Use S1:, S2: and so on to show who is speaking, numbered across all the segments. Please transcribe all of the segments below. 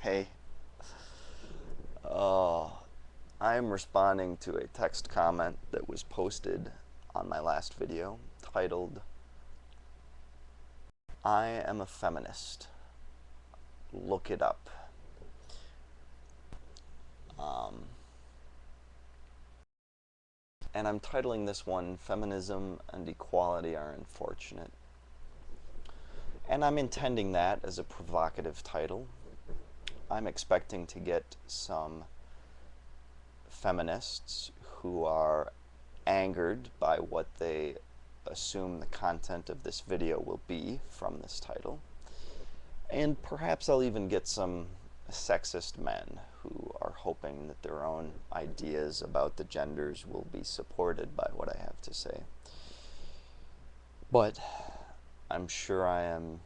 S1: Hey, I am responding to a text comment that was posted on my last video titled, "I am a feminist. Look it up." Um, and I'm titling this one, "Feminism and Equality Are Unfortunate." And I'm intending that as a provocative title. I'm expecting to get some feminists who are angered by what they assume the content of this video will be from this title. And perhaps I'll even get some sexist men who are hoping that their own ideas about the genders will be supported by what I have to say. But I'm sure I am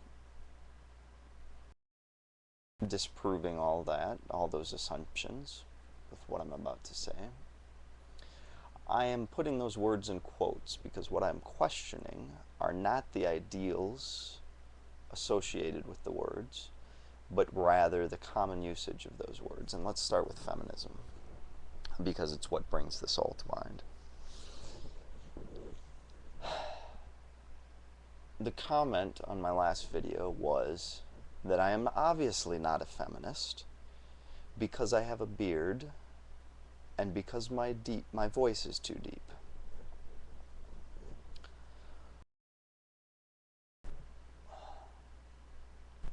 S1: disproving all those assumptions with what I'm about to say. I am putting those words in quotes because what I'm questioning are not the ideals associated with the words, but rather the common usage of those words. And let's start with feminism, because it's what brings this all to mind. The comment on my last video was that I am obviously not a feminist because I have a beard and because my voice is too deep.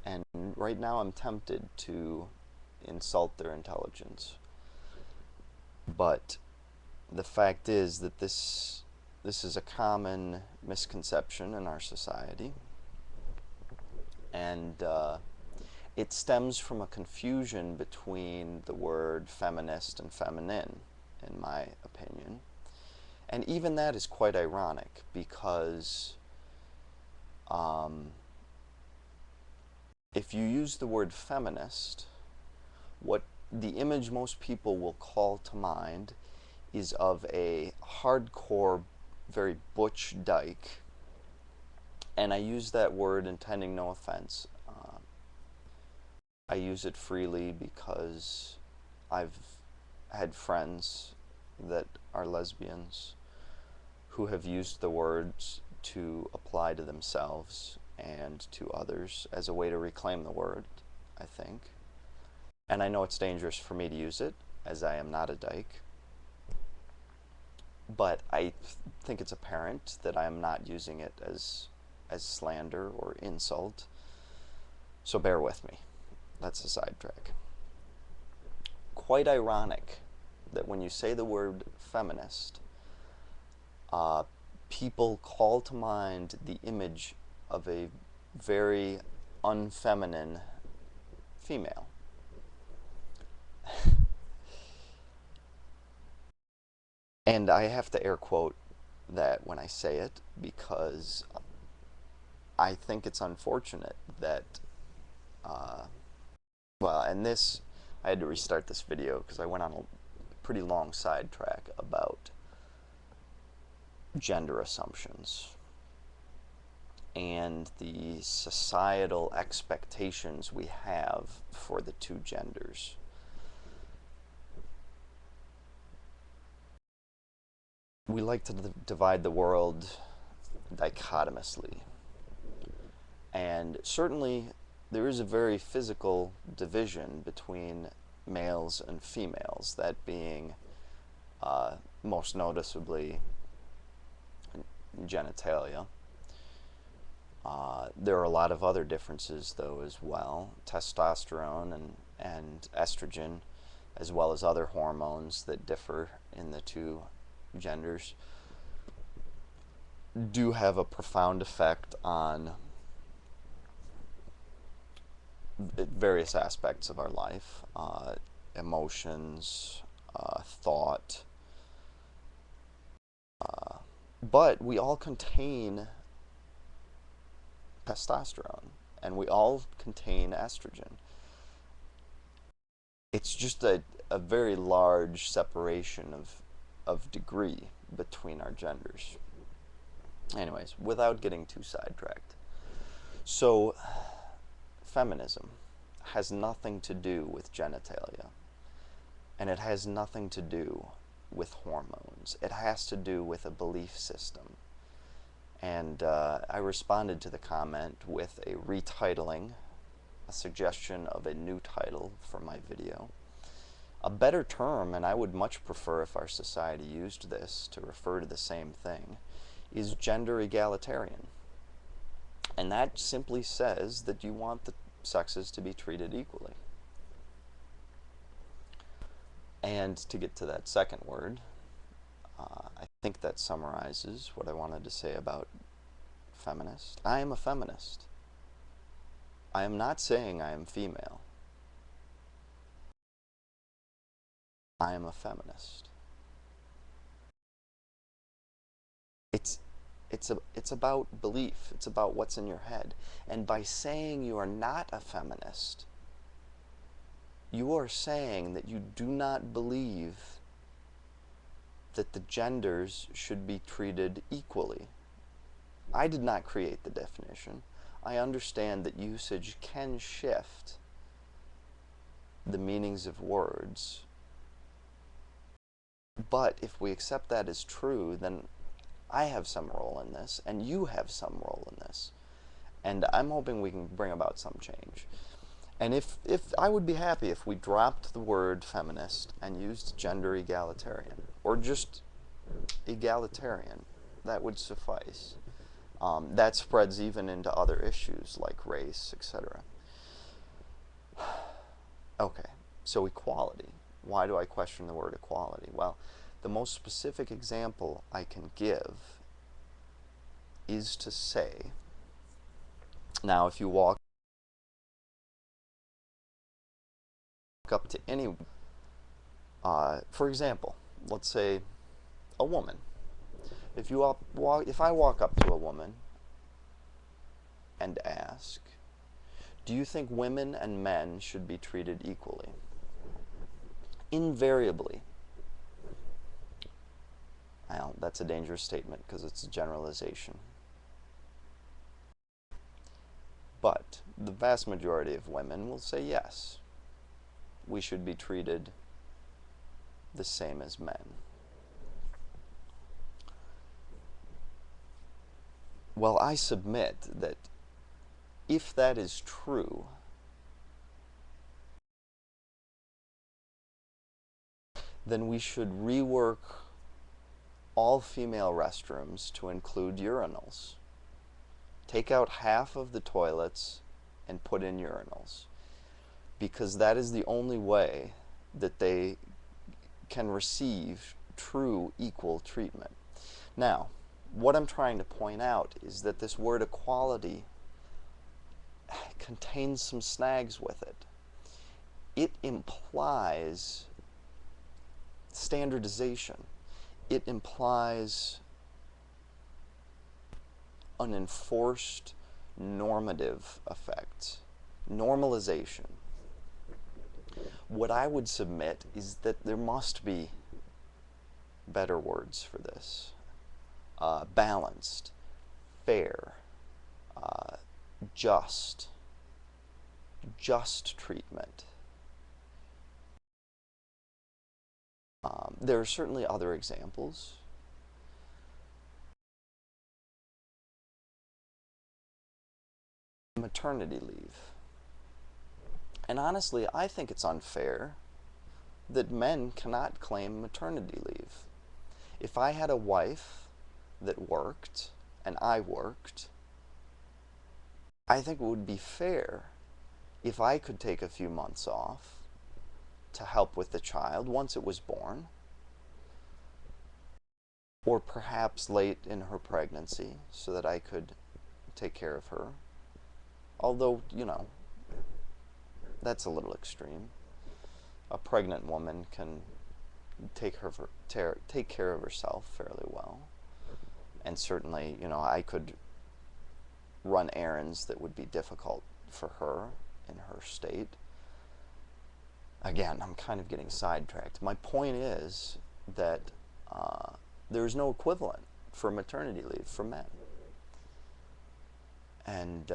S1: And right now I'm tempted to insult their intelligence. But the fact is that this is a common misconception in our society, and it stems from a confusion between the word feminist and feminine, in my opinion. And even that is quite ironic because if you use the word feminist, what the image most people will call to mind is of a hardcore, very butch dyke. And I use that word intending no offense. I use it freely because I've had friends that are lesbians who have used the words to apply to themselves and to others as a way to reclaim the word, I think. And I know it's dangerous for me to use it, as I am not a dyke. But I think it's apparent that I am not using it as slander or insult. So bear with me. That's a sidetrack. Quite ironic that when you say the word feminist, people call to mind the image of a very unfeminine female. And I have to air quote that when I say it because I think it's unfortunate that, and this, I had to restart this video because I went on a pretty long sidetrack about gender assumptions and the societal expectations we have for the two genders. We like to divide the world dichotomously. And certainly there is a very physical division between males and females, that being most noticeably genitalia. There are a lot of other differences though as well. Testosterone and estrogen, as well as other hormones that differ in the two genders, do have a profound effect on various aspects of our life, emotions, thought, but we all contain testosterone and we all contain estrogen. It's just a very large separation of degree between our genders. Anyways, without getting too sidetracked. So, feminism. has nothing to do with genitalia, and it has nothing to do with hormones. It has to do with a belief system. And I responded to the comment with a retitling, a suggestion of a new title for my video. A better term, and I would much prefer if our society used this to refer to the same thing, is gender egalitarian. And that simply says that you want the sexes to be treated equally. And to get to that second word, I think that summarizes what I wanted to say about feminist. I am a feminist. I am not saying I am female. I am a feminist. It's about belief. It's about what's in your head. And by saying you are not a feminist, you are saying that you do not believe that the genders should be treated equally. I did not create the definition. I understand that usage can shift the meanings of words. But if we accept that as true, then I have some role in this, and you have some role in this. And I'm hoping we can bring about some change. And if I would be happy if we dropped the word feminist and used gender egalitarian, or just egalitarian, that would suffice. That spreads even into other issues like race, etc. Okay, so equality. Why do I question the word equality? Well, the most specific example I can give is to say, now if you walk up to any, for example, let's say a woman. If I walk up to a woman and ask, do you think women and men should be treated equally? Invariably, well, that's a dangerous statement because it's a generalization. But the vast majority of women will say yes, we should be treated the same as men. Well, I submit that if that is true, then we should rework all female restrooms to include urinals. Take out half of the toilets and put in urinals, because that is the only way that they can receive true equal treatment. Now, what I'm trying to point out is that this word equality contains some snags with it. It implies standardization. It implies an enforced normative effect, normalization. What I would submit is that there must be better words for this. Balanced, fair, just treatment. There are certainly other examples. Maternity leave. And honestly, I think it's unfair that men cannot claim maternity leave. If I had a wife that worked and I worked, I think it would be fair if I could take a few months off to help with the child once it was born, or perhaps late in her pregnancy so that I could take care of her. Although, you know, that's a little extreme. A pregnant woman can take care of herself fairly well. And certainly, you know, I could run errands that would be difficult for her in her state. Again, I'm kind of getting sidetracked. My point is that there's no equivalent for maternity leave for men. And